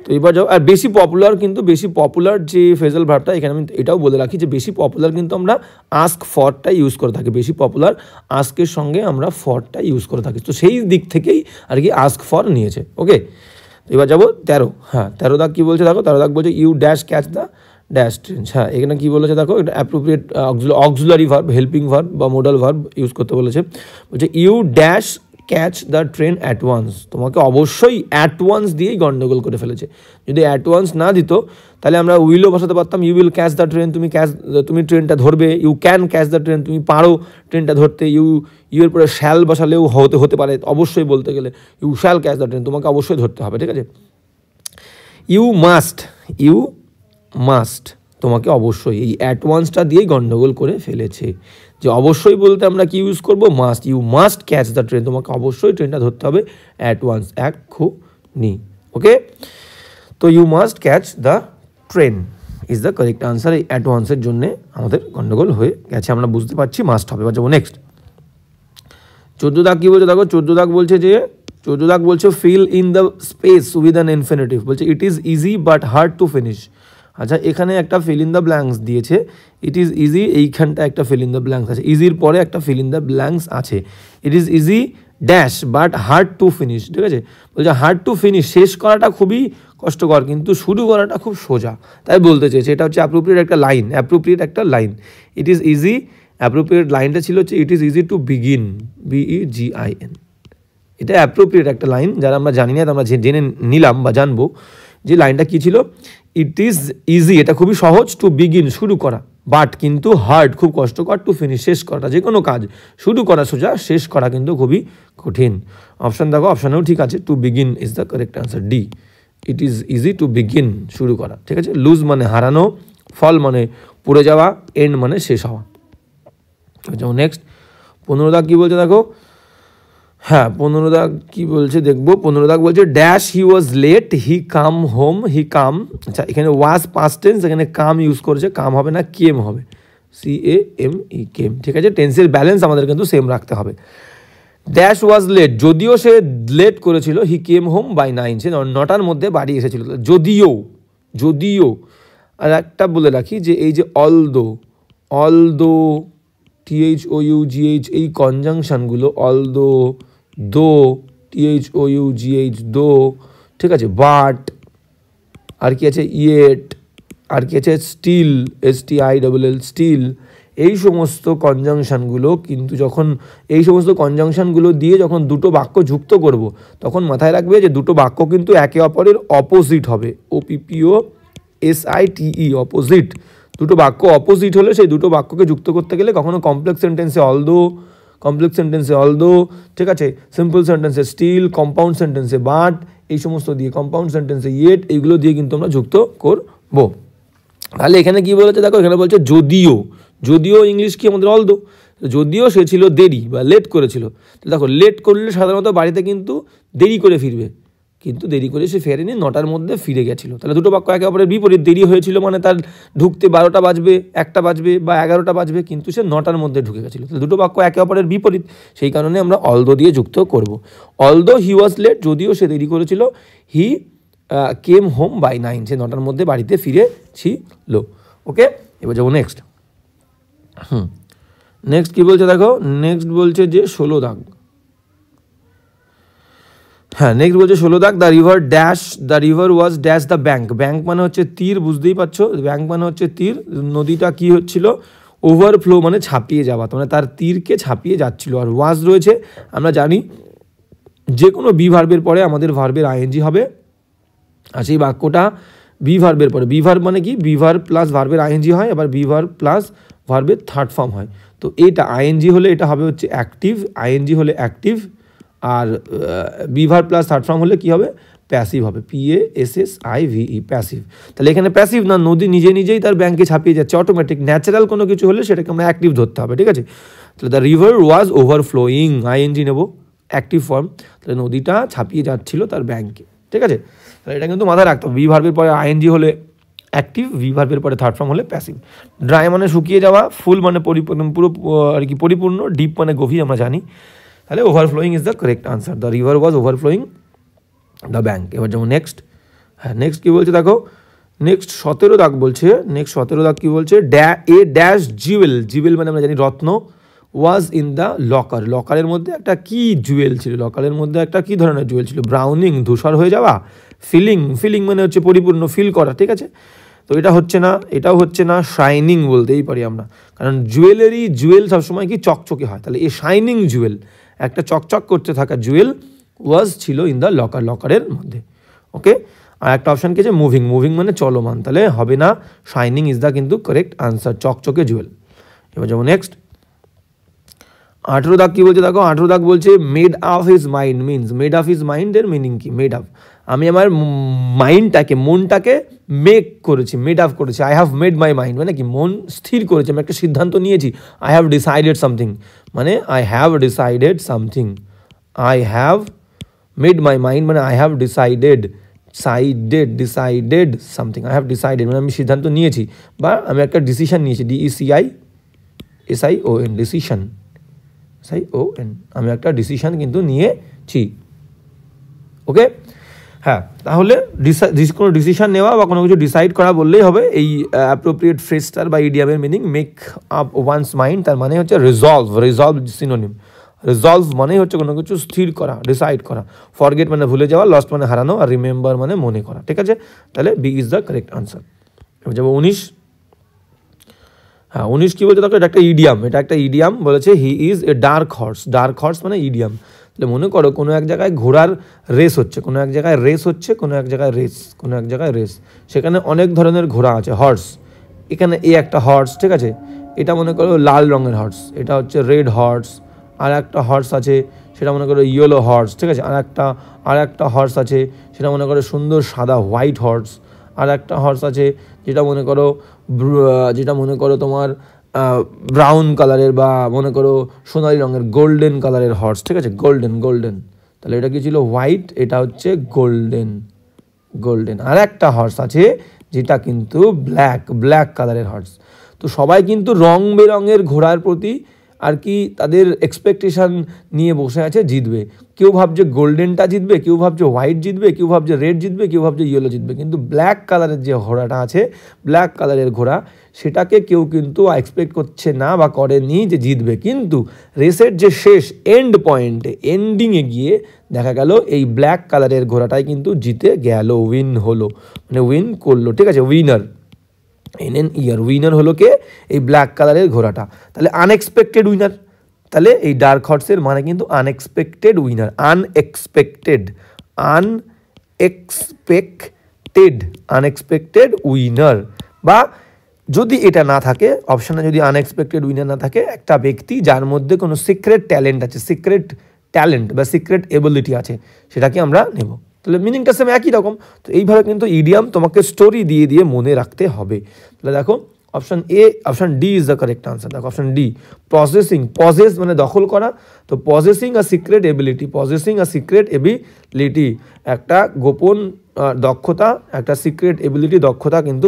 তো এবার যাও, আর বেশি পপুলার যে ফ্রেজাল ভার্বটা, এখানে আমি এটাও বলে রাখি যে বেশি পপুলার কিন্তু আমরা আস্ক ফরটা ইউজ করে থাকি, বেশি পপুলার আস্কের সঙ্গে আমরা ফরটা ইউজ করে থাকি, তো সেই দিক থেকেই আর কি আস্ক ফর নিয়েছে। ওকে, তো এবার যাবো 13, হ্যাঁ 13 দাগ কী বলছে দেখো, 13 দাগ বলছে you dash catch the dash train, হ্যাঁ এখানে কী বলেছে দেখো, এটা appropriate auxiliary verb, helping verb বা মোডাল ভার্ব ইউজ করতে বলেছে you dash catch the train at once, তোমাকে অবশ্যই অ্যাট ওয়ান্স দিয়েই গন্ডগোল করে ফেলেছে। যদি অ্যাট ওয়ান্স না দিত তাহলে আমরা উইলও বসাতে পারতাম, you will catch the train, তুমি ট্রেনটা ধরবে, you can catch the train, তুমি পারো ট্রেনটা ধরতে, ইউ এর পরে শ্যাল বসালেও হতে পারে, অবশ্যই বলতে গেলে you shall catch the train, তোমাকে অবশ্যই ধরতে হবে, ঠিক আছে। ইউ মাস্ট তোমাকে অবশ্যই, এই অ্যাট ওয়ান্সটা দিয়েই গন্ডগোল করে ফেলেছে, যে অবশ্যই বলতে আমরা কি ইউজ করবো, must, you must catch the train, তোমাকে অবশ্যই ট্রেনটা ধরতে হবে অ্যাট ওয়ান্স, এক্ষুনি। ওকে, তো you must catch the train is the correct answer, এই অ্যাট ওয়ান্সের জন্য আমাদের গন্ডগোল হয়ে গেছে, আমরা বুঝতে পারছি মাস্ট হবে। যাবো নেক্সট 14 দাগ কি বলছে দেখো, 14 দাগ বলছে যে 14 দাগ বলছে fill in the space with an infinitive, বলছে it is easy but hard to finish. আচ্ছা এখানে একটা ফিল ইন দ্য ব্ল্যাঙ্কস দিয়েছে, ইট ইজ ইজি, এইখানটা একটা ফিল ইন দ্য ব্ল্যাঙ্কস আছে, ইজির পরে একটা ফিল ইন দ্য ব্ল্যাঙ্কস আছে, ইট is easy dash but hard to finish, ঠিক আছে। বলছে হার্ড টু ফিনিশ, শেষ করাটা খুবই কষ্টকর কিন্তু শুরু করাটা খুব সোজা, তাই বলতে চেয়েছে। এটা হচ্ছে অ্যাপ্রোপ্রিয়েট একটা লাইন, অ্যাপ্রোপ্রিয়েট একটা line. It is easy, appropriate লাইনটা ছিল হচ্ছে ইট is easy to begin, BEGIN। এটা অ্যাপ্রোপ্রিয়েট একটা লাইন, যারা আমরা জানি না আমরা জেনে নিলাম বা জানবো যে লাইনটা কী ছিল। ইট ইজ ইজি, এটা খুবই সহজ, টু বিগিন শুরু করা, বাট কিন্তু হার্ড খুব কষ্টকর, টু ফিনিশ শেষ করাটা। যে কোনো কাজ শুরু করা সোজা, শেষ করা কিন্তু খুবই কঠিন। অপশান দেখো, অপশানেও ঠিক আছে, to begin is the correct answer, D. It is easy to begin শুরু করা, ঠিক আছে। লুজ মানে হারানো, ফল মানে পড়ে যাওয়া, এন্ড মানে শেষ হওয়া। যেমন নেক্সট 15 দাগ কী বলছে দেখো, হ্যাঁ 15 দাগ কী বলছে দেখবো। 15 দাগ বলছে dash he was late he come home, he come, আচ্ছা এখানে ওয়াজ পাস্ট টেন্স, এখানে কাম ইউজ করেছে, কাম হবে না কেম হবে, CAME কেম, ঠিক আছে। টেন্সের ব্যালেন্স আমাদের কিন্তু সেম রাখতে হবে। ড্যাশ ওয়াজ লেট, যদিও সে লেট করেছিল, হি কেম হোম বাই 9, সে 9টার মধ্যে বাড়ি এসেছিল, যদিও, যদিও। আর একটা বলে রাখি যে এই যে অলদো, অলদো, THOUGH এই কনজাংশনগুলো, অলদো, দো, THOUGH দো, ঠিক আছে, বাট, আর কি আছে ইয়েট, আর কি আছে স্টিল, STILL স্টিল, এই সমস্ত কনজাংশনগুলো কিন্তু যখন এই সমস্ত কনজাংশনগুলো দিয়ে যখন দুটো বাক্য যুক্ত করব, তখন মাথায় রাখবে যে দুটো বাক্য কিন্তু একে অপরের অপোজিট হবে, OPPOSITE অপোজিট। দুটো বাক্য অপোজিট হলে সেই দুটো বাক্যকে যুক্ত করতে গেলে কখনো কমপ্লেক্স সেন্টেন্সে অলদো, কমপ্লেক্স সেন্টেন্সে অলদো, ঠিক আছে, সিম্পল সেন্টেন্সে স্টিল, কম্পাউন্ড সেন্টেন্সে বাট, এই সমস্ত দিয়ে, কম্পাউন্ড সেন্টেন্সে ইয়েট, এইগুলো দিয়ে কিন্তু আমরা যুক্ত করবো। তাহলে এখানে কি বলেছে দেখো, এখানে বলছে যদিও, যদিও ইংলিশ কি আমাদের অলদো, যদিও সে ছিল দেরি বা লেট করেছিল। দেখো লেট করলে সাধারণত বাড়িতে কিন্তু দেরি করে ফিরবে, কিন্তু দেরি করে সে ফেরেনি, 9টার মধ্যে ফিরে গেছিলো। তাহলে দুটো বাক্য একে অপরের বিপরীত, দেরি হয়েছিল মানে তার ঢুকতে 12টা বাজবে, 1টা বাজবে বা 11টা বাজবে, কিন্তু সে 9টার মধ্যে ঢুকে গেছিলো। তাহলে দুটো বাক্য একে অপরের বিপরীত, সেই কারণে আমরা অলদো দিয়ে যুক্ত করব। অলদো হি ওয়াজ লেট, যদিও সে দেরি করেছিল, হি কেম হোম বাই 9, সে 9টার মধ্যে বাড়িতে ফিরেছিল। ওকে, এবার যাবো নেক্সট। নেক্সট কী বলছে দেখো, নেক্সট বলছে যে 16 দাগ, হ্যাঁ নেক্সট বলছে 16 দাগ, the river dash, the river was dash the bank, bank মানে হচ্ছে তীর, বুঝতেই পারছো, ব্যাঙ্ক মানে হচ্ছে তীর। নদীটা কি হচ্ছিল, ওভারফ্লো মানে ছাপিয়ে যাওয়া, মানে তার তীরকে ছাপিয়ে যাচ্ছিল। আর ওয়াজ রয়েছে, আমরা জানি যে কোনো বি ভার্বের পরে আমাদের ভার্বের আইএনজি হবে, আর সেই বাক্যটা বি ভার্বের পরে, বি ভার্ব মানে কি, বি ভার্ব প্লাস ভার্বের আইএনজি হয়, আবার বি ভার্ব প্লাস ভার্বের থার্ড ফর্ম হয়। তো এটা আইএনজি হলে এটা হবে হচ্ছে অ্যাক্টিভ, আইএনজি হলে অ্যাক্টিভ, আর B verb plus third form হলে কী হবে, প্যাসিভ হবে, PASSIVE প্যাসিভ। তাহলে এখানে প্যাসিভ না, নদী নিজে নিজেই তার ব্যাঙ্কে ছাপিয়ে যাচ্ছে অটোমেটিক। ন্যাচারাল কোনো কিছু হলে সেটাকে আমরা অ্যাক্টিভ ধরতে হবে, ঠিক আছে। তাহলে the river was overflowing, ING নেব, অ্যাক্টিভ ফর্ম, তাহলে নদীটা ছাপিয়ে যাচ্ছিল তার ব্যাঙ্কে, ঠিক আছে। তাহলে এটা কিন্তু মাথায় রাখতে হবে, বি ভার্বের পরে আইএনজি হলে অ্যাক্টিভ, ভি ভার্বের পরে থার্ড ফর্ম হলে প্যাসিভ। ড্রাই মানে শুকিয়ে যাওয়া, ফুল মানে পুরো আর কি পরিপূর্ণ, ডিপ মানে গভীর, আমরা জানি। তাহলে overflowing is the correct answer, the river was overflowing the bank. এবার যেমন নেক্সট, হ্যাঁ নেক্সট কী বলছে দেখো, নেক্সট 17 দাগ বলছে, নেক্সট 17 দাগ কী বলছে, এ ড্যাশ জুয়েল, জুয়েল মানে আমরা জানি রত্ন, ওয়াজ ইন দ্য লকার, লকারের মধ্যে একটা কি জুয়েল ছিল, লকারের মধ্যে একটা কি ধরনের জুয়েল ছিল, ব্রাউনিং ধূসর হয়ে যাওয়া, ফিলিং, ফিলিং মানে হচ্ছে পরিপূর্ণ, ফিল করা, ঠিক আছে। তো এটা হচ্ছে না, এটাও হচ্ছে না, শাইনিং বলতেই পারি আমরা, কারণ জুয়েলারি, জুয়েল সবসময় কি চকচকে হয়, তাহলে এই শাইনিং জুয়েল, একটা চকচক করতে থাকা জুয়েল ওয়াজ ছিল ইন দ্য লকার, লকারের মধ্যে। ওকে, আর একটা অপশান কি আছে, মুভিং, মুভিং মানে চলমান, তাহলে হবে না, শাইনিং ইজ দ্য কিন্তু কারেক্ট আনসার, চকচকে জুয়েল। এবার যেমন নেক্সট 18 দাগ কী বলছে দেখো, 18 দাগ বলছে made up his mind means, made up his মাইন্ডের মিনিং কি, মেড আপ, আমি আমার মাইন্ডটাকে, মনটাকে মেক করেছি, মেড আপ করেছি, I have made my mind মানে কি, মন স্থির করেছি, আমি একটা সিদ্ধান্ত নিয়েছি, আই হ্যাভ ডিসাইডেড সামথিং মানে I have decided something, I have made my mind মানে I have decided, decided something, I have decided মানে আমি সিদ্ধান্ত নিয়েছি বা আমি একটা ডিসিশন নিয়েছি, DECISION, ডিসিশন, SION, আমি একটা ডিসিশন কিন্তু নিয়েছি। ওকে, হ্যাঁ, তাহলে কোনো ডিসিশন নেওয়া বা কোনো কিছু ডিসাইড করা বললেই হবে। এই অ্যাপ্রোপ্রিয়েট ফ্রেজটার বা ইডিয়ামের meaning make up one's mind, তার মানে হচ্ছে রিজলভ সিনোনিম। রিজলভ মানে হচ্ছে কোনো কিছু স্থির করা, ডিসাইড করা। ফরগেট মানে ভুলে যাওয়া, লস্ট মানে হারানো, আর রিমেম্বার মানে মনে করা। ঠিক আছে, তাহলে B is the correct answer. এবার যাবো 19। হ্যাঁ, 19 কী বলছে দেখো, এটা একটা ইডিয়াম, এটা একটা ইডিয়াম বলেছে he is a dark horse. Dark horse মানে ইডিয়াম। তাহলে মনে করো কোনো এক জায়গায় ঘোড়ার রেস হচ্ছে, কোনো এক জায়গায় রেস হচ্ছে, কোনো এক জায়গায় রেস, কোনো এক জায়গায় রেস, সেখানে অনেক ধরনের ঘোড়া আছে, হর্স। এখানে এই একটা হর্স, ঠিক আছে, এটা মনে করো লাল রঙের হর্স, এটা হচ্ছে রেড হর্স। আর একটা হর্স আছে, সেটা মনে করো ইয়েলো হর্স, ঠিক আছে। আর একটা হর্স আছে, সেটা মনে করো সুন্দর সাদা হোয়াইট হর্স। আর একটা হর্স আছে যেটা মনে করো তোমার ব্রাউন কালারের বা মনে করো সোনালি রঙের গোল্ডেন কালারের হর্স, ঠিক আছে, গোল্ডেন। তাহলে এটা কি ছিল? হোয়াইট, এটা হচ্ছে গোল্ডেন। আর একটা হর্স আছে যেটা কিন্তু ব্ল্যাক কালারের হর্স। তো সবাই কিন্তু রং বেরঙের ঘোড়ার প্রতি আর কি তাদের এক্সপেকটেশান নিয়ে বসে আছে জিতবে। কেউ ভাবছে গোল্ডেনটা জিতবে, কেউ ভাবছে হোয়াইট জিতবে, কেউ ভাবছে রেড জিতবে, কেউ ভাবছে ইয়েলো জিতবে। কিন্তু ব্ল্যাক কালারের যে ঘোড়াটা আছে, ব্ল্যাক কালারের ঘোড়া, সেটাকে কেউ কিন্তু এক্সপেক্ট করছে না বা করেনি যে জিতবে। কিন্তু রেসের যে শেষ এন্ড পয়েন্টে, এন্ডিংয়ে গিয়ে দেখা গেল এই ব্ল্যাক কালারের ঘোড়াটাই কিন্তু জিতে গেল, উইন হলো, মানে উইন করলো। ঠিক আছে, উইনার হলো কে? এই ব্ল্যাক কালারের ঘোড়াটা। তাহলে আনএক্সপেক্টেড উইনার। তাহলে এই ডার্ক হর্সের মানে কিন্তু আনএক্সপেক্টেড উইনার, আনএক্সপেক্টেড উইনার। বা যদি এটা না থাকে অপশানে, যদি আনএক্সপেক্টেড উইনার না থাকে, একটা ব্যক্তি যার মধ্যে কোনো সিক্রেট ট্যালেন্ট বা সিক্রেট এবিলিটি আছে, সেটাকে আমরা নেব। তাহলে মিনিংটা সেম একই রকম। তো এইভাবে কিন্তু ইডিয়াম তোমাকে স্টোরি দিয়ে মনে রাখতে হবে। তাহলে দেখো option D is the correct answer. দেখো অপশান ডি, পজেস মানে দখল করা। তো পজেসিং আ সিক্রেট এবিলিটি, একটা গোপন দক্ষতা, একটা সিক্রেট এবিলিটি দক্ষতা কিন্তু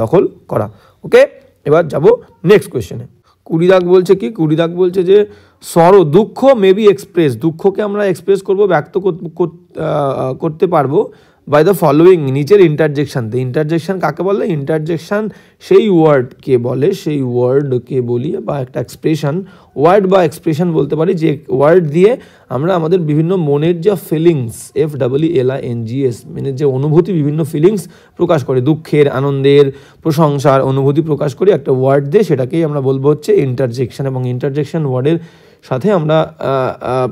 দখল করা। ওকে, এবার যাব নেক্সট কোয়েশ্চেনে। 20 দাগ বলছে কি? 20 দাগ বলছে যে দুঃখ মেবি এক্সপ্রেস, দুঃখকে আমরা এক্সপ্রেস করবো, ব্যক্ত করতে পারবো বাই দ্য ফলোয়িং, নিচের ইন্টারজেকশন। ইন্টারজেকশন কাকে বলে? ইন্টারজেকশন সেই ওয়ার্ডকে বলি বা একটা ওয়ার্ড বা এক্সপ্রেশন বলতে পারি, যে ওয়ার্ড দিয়ে আমরা আমাদের বিভিন্ন মনের যে ফিলিংস, FEELINGS, মানে যে অনুভূতি, বিভিন্ন ফিলিংস প্রকাশ করি, দুঃখের, আনন্দের, প্রশংসার অনুভূতি প্রকাশ করি একটা ওয়ার্ড দিয়ে, সেটাকেই আমরা বলবো হচ্ছে ইন্টারজেকশন। এবং ইন্টারজেকশন ওয়ার্ডের সাথে আমরা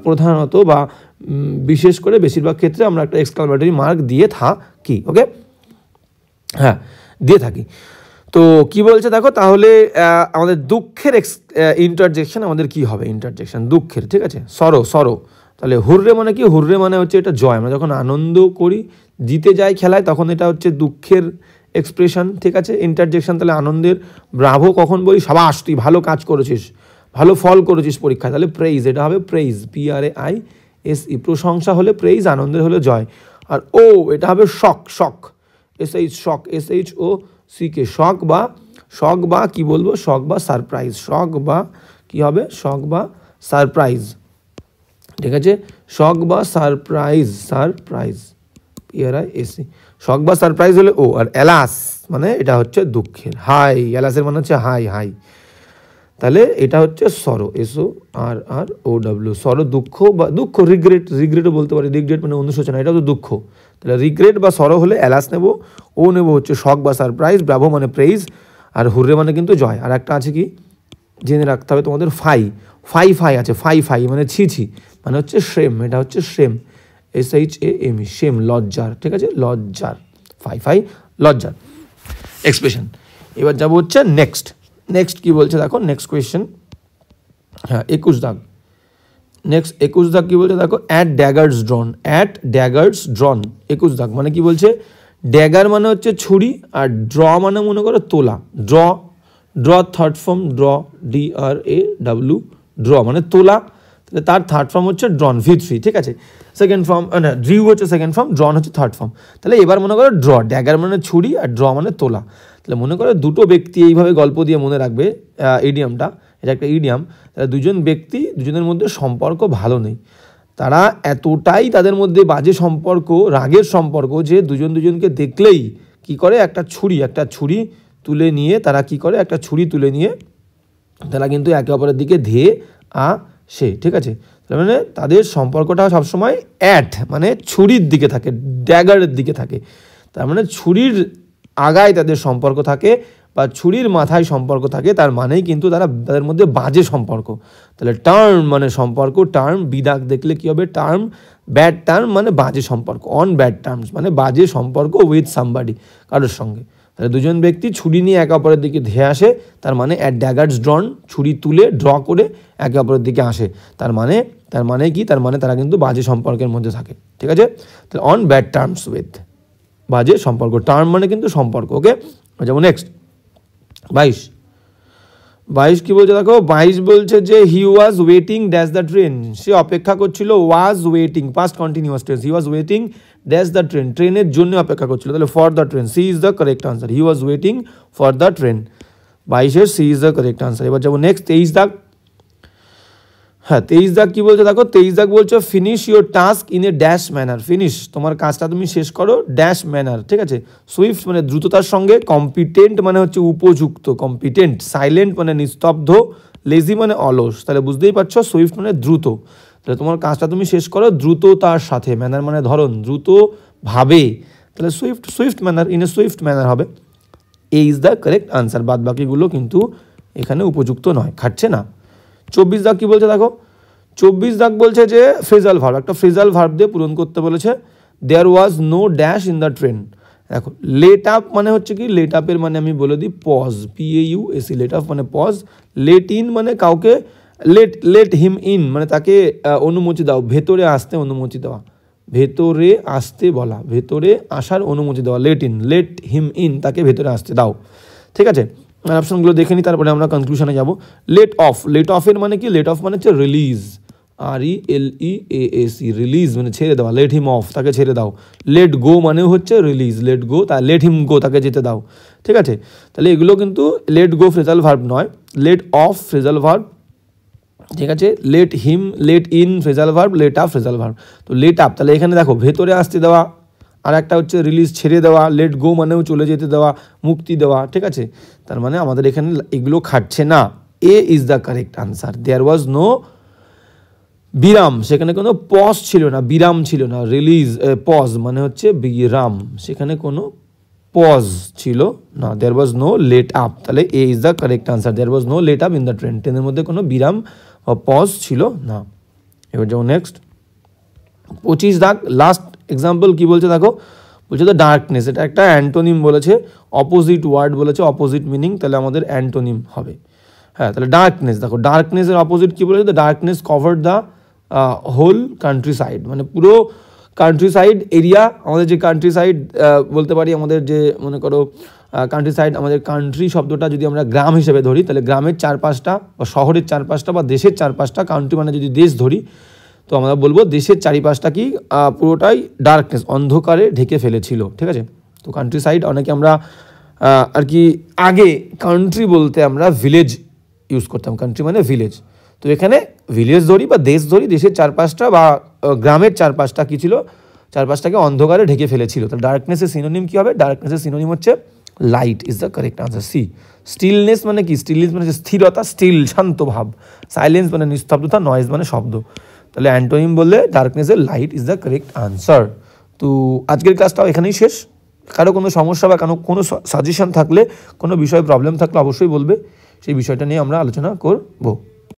প্রধানত বা বিশেষ করে বেশিরভাগ ক্ষেত্রে আমরা একটা এক্সক্লামেটরি মার্ক দিয়ে থাকি। ওকে, হ্যাঁ, দিয়ে থাকি। তো কি বলছে দেখো, তাহলে আমাদের দুঃখের ইন্টারজেকশন আমাদের কি হবে? ইন্টারজেকশন দুঃখের, ঠিক আছে, সরো। তাহলে হুররে মানে কি? হুররে মানে হচ্ছে এটা জয়। আমরা যখন আনন্দ করি, জিতে যাই খেলায়, তখন এটা হচ্ছে দুঃখের এক্সপ্রেশন। ঠিক আছে, ইন্টারজেকশন। তাহলে আনন্দের ব্রাভো কখন বলি? সাবাস, তুই ভালো কাজ করেছিস, ভালো ফল করেছিস পরীক্ষায়। তাহলে প্রেইজ, এটা হবে প্রেইজ, PRAISE। প্রশংসা হলে প্রেইজ, আনন্দের হলে জয়। আর এটা হবে শক, SHOCK, শক বা কি বলবো? শক বা সারপ্রাইজ। শক বা কি হবে? শক বা সারপ্রাইজ। ঠিক আছে, শক বা সারপ্রাইজ, PRAISE। শক বা সারপ্রাইজ হলে ও। আর এলাস মানে এটা হচ্ছে দুঃখের, হাই, এলাসের মানে হচ্ছে হাই। তাহলে এটা হচ্ছে সরো, SORROW, সরো, দুঃখ, রিগ্রেটও বলতে পারি। রিগ্রেট মানে অনুশোচনা, এটা তো দুঃখ। তাহলে রিগ্রেট বা সরো হলে এলাস নেব, ও নেব হচ্ছে শক বা সারপ্রাইজ, ব্রাভো মানে প্রেইজ, আর হুররে মানে কিন্তু জয়। আর একটা আছে কি জেনে রাখতে হবে তোমাদের, ফাই আছে, ফাই মানে ছি মানে হচ্ছে শেম, এটা হচ্ছে শেম, SHAME, শেম, লজ্জার। ঠিক আছে, লজ্জার, ফাই লজ্জার এক্সপ্রেশন। এবার যাবো হচ্ছে নেক্সট কি বলছে দেখো, নেক্সট কোয়েশ্চেন। হ্যাঁ, 21 দাগ। 21 দাগ কি বলছে দেখো, অ্যাট ড্যাগার্স ড্রন। 21 দাগ মানে কি বলছে? ড্যাগার মানে হচ্ছে ছুরি, আর ড্র মানে মনে করো তোলা। Draw third form, DRAW, draw মানে তোলা। তাহলে তার থার্ড ফর্ম হচ্ছে ড্রন, V3। ঠিক আছে, সেকেন্ড ফর্ম না, ড্রিউ হচ্ছে সেকেন্ড ফর্ম, ড্রন হচ্ছে থার্ড ফর্ম। তাহলে এবার মনে করো ড্র, ড্যাগার মানে ছুরি আর ড্র মানে তোলা। তাহলে মনে করো দুটো ব্যক্তি, এইভাবে গল্প দিয়ে মনে রাখবে ইডিয়ামটা, এটা একটা ইডিয়াম। তাহলে দুজন ব্যক্তি, দুজনের মধ্যে সম্পর্ক ভালো নেই, তারা এতটাই তাদের মধ্যে বাজে সম্পর্ক, রাগের সম্পর্ক, যে দুজনকে দেখলেই কি করে, একটা ছুরি তুলে নিয়ে তারা কি করে, তারা কিন্তু একে অপরের দিকে ধেয়ে আসে। ঠিক আছে, তার মানে তাদের সম্পর্কটা সবসময় মানে ছুরির দিকে থাকে, ড্যাগারের দিকে থাকে। তার মানে ছুরির আগায় তাদের সম্পর্ক থাকে বা ছুরির মাথায় সম্পর্ক থাকে, তার মানেই কিন্তু তাদের মধ্যে বাজে সম্পর্ক। তাহলে টার্ম মানে সম্পর্ক, টার্ম বিদাগ দেখলে কি হবে, টার্ম। ব্যাড টার্ম মানে বাজে সম্পর্ক, অন ব্যাড টার্মস মানে বাজে সম্পর্ক উইথ সামবাডি, কারোর সঙ্গে। তাহলে দুজন ব্যক্তি ছুরি নিয়ে একে অপরের দিকে ধেয়ে আসে, তার মানে অ্যাট ড্যাগার্স ড্রন, ছুরি তুলে ড্র করে একে অপরের দিকে আসে, তার মানে কি, তার মানে তারা কিন্তু বাজে সম্পর্কের মধ্যে থাকে। ঠিক আছে, তাহলে অন ব্যাড টার্মস উইথ, বাজে সম্পর্ক, টার্ম মানে কিন্তু সম্পর্ক। ওকে, যেমন নেক্সট 22 কি বলছে দেখো, 22 বলছে যে he was waiting dash the train, সে অপেক্ষা করছিল, was waiting past continuous tense, he was waiting dash the train, ট্রেনের জন্য অপেক্ষা করছিল, তাহলে for the train, C is the correct answer, he was waiting for the train, 22 C is the correct answer. এবার যাবো নেক্সট 23 দাগ। হ্যাঁ, 23 দাগ কি বলছে দেখো, 23 দাগ বলছে finish your task in a dash manner, finish তোমার কাজটা তুমি শেষ করো ড্যাশ ম্যানার। ঠিক আছে, সুইফট মানে দ্রুততার সঙ্গে, কম্পিটেন্ট মানে হচ্ছে উপযুক্ত, কম্পিটেন্ট, সাইলেন্ট মানে নিস্তব্ধ, লেজি মানে অলস। তাহলে বুঝতেই পারছো সুইফট মানে দ্রুত, তাহলে তোমার কাজটা তুমি শেষ করো দ্রুততার সাথে, ম্যানার মানে ধরন, দ্রুত ভাবে, তাহলে Swift manner, in a Swift manner হবে। এ ইজ দ্য কারেক্ট আনসার, বাদ বাকিগুলো কিন্তু এখানে উপযুক্ত নয়, খাটছে না। 24 দাগ কি বলছে দেখো, 24 দাগ বলছে যে ফ্রেজাল ভার্ব, একটা ফ্রেজাল ভার্ব দিয়ে পূরণ করতে বলেছে। There was no dash in the train. দেখো লেট আপ মানে হচ্ছে কি, লেট আপের মানে আমি বলে দিই পজ, PAUS, লেট আপ মানে পজ, লেট ইন মানে কাউকে, লেট হিম ইন মানে তাকে অনুমতি দাও, ভেতরে আসতে অনুমতি দেওয়া, ভেতরে আসতে বলা, ভেতরে আসার অনুমতি দেওয়া, লেট হিম ইন তাকে ভেতরে আসতে দাও। ঠিক আছে, অপশনগুলো দেখে নিই, তারপরে আমরা কনক্লুশনে যাব। লেট অফের মানে কি, লেট অফ মানে হচ্ছে রিলিজ, RELEASE, রিলিজ মানে ছেড়ে দেওয়া, লেট হিম অফ তাকে ছেড়ে দাও। লেট গো মানে হচ্ছে রিলিজ, লেট গো, তা লেট হিম গো তাকে যেতে দাও। ঠিক আছে, তাহলে এগুলো কিন্তু লেট গো ফ্রেজাল ভার্ব নয়, লেট অফ ফ্রেজাল ভার্ব। ঠিক আছে, let him, let in phrasal verb, let up phrasal verb. তো লেট আপ, তাহলে এখানে দেখো ভেতরে আসতে দেওয়া, আর একটা হচ্ছে রিলিজ ছেড়ে দেওয়া, লেট গো মানেও চলে যেতে দেওয়া, মুক্তি দেওয়া। ঠিক আছে, তার মানে আমাদের এখানে এগুলো খাটছে না। A is the correct answer, there was no বিরাম, সেখানে কোনো পজ ছিল না, বিরাম ছিল না, রিলিজ পজ মানে হচ্ছে বিরাম, সেখানে কোনো পজ ছিল না, there was no let up, তাহলে A is the correct answer, there was no let up in the train, ট্রেনের মধ্যে কোনো বিরাম বা পজ ছিল না। এবার যাও নেক্সট 25 দাগ, লাস্ট এক্সাম্পল কি বলছে দেখো, বলছে দ্য ডার্কনেস, এটা একটা অ্যান্টোনিম বলেছে, অপোজিট ওয়ার্ড বলেছে, অপোজিট মিনিং, তাহলে আমাদের অ্যান্টোনিম হবে। হ্যাঁ, তাহলে ডার্কনেস, দেখো ডার্কনেসের অপোজিট কী বলেছে, the darkness covered the whole countryside, মানে পুরো কান্ট্রি সাইড এরিয়া, আমাদের যে কান্ট্রি সাইড বলতে পারি, আমাদের যে মনে করো কান্ট্রি সাইড, আমাদের কান্ট্রি শব্দটা যদি আমরা গ্রাম হিসেবে ধরি, তাহলে গ্রামের 4-5টা বা শহরের 4-5টা বা দেশের 4-5টা, কান্ট্রি মানে যদি দেশ ধরি, তো আমরা বলবো দেশের 4-5টা কি পুরোটাই ডার্কনেস, অন্ধকারে ঢেকে ফেলেছিল। ঠিক আছে, তো কান্ট্রি সাইড অনেকে আমরা আর কি আগে কান্ট্রি বলতে আমরা ভিলেজ ইউজ করতাম, কান্ট্রি মানে ভিলেজ, তো এখানে ভিলেজ ধরি বা দেশ ধরি, দেশের 4-5টা বা গ্রামের 4-5টা কী ছিল, 4-5টাকে অন্ধকারে ঢেকে ফেলেছিল। তাহলে ডার্কনেসের সিনোনিম কী হবে, ডার্কনেসের সিনোনিম হচ্ছে light, is the correct answer, C. Stillness মানে কি, স্টিলনেস মানে স্থিরতা, স্টিল শান্ত ভাব, সাইলেন্স মানে নিস্তব্ধতা, নয়েজ মানে শব্দ, তাহলে অ্যান্টোনিম বললে ডার্কনেসের light is the correct answer. তো আজকের ক্লাসটাও এখানেই শেষ। কারো কোনো সমস্যা বা কোনো সাজেশন থাকলে, কোনো বিষয়ে প্রবলেম থাকলে অবশ্যই বলবে, সেই বিষয়টা নিয়ে আমরা আলোচনা করব।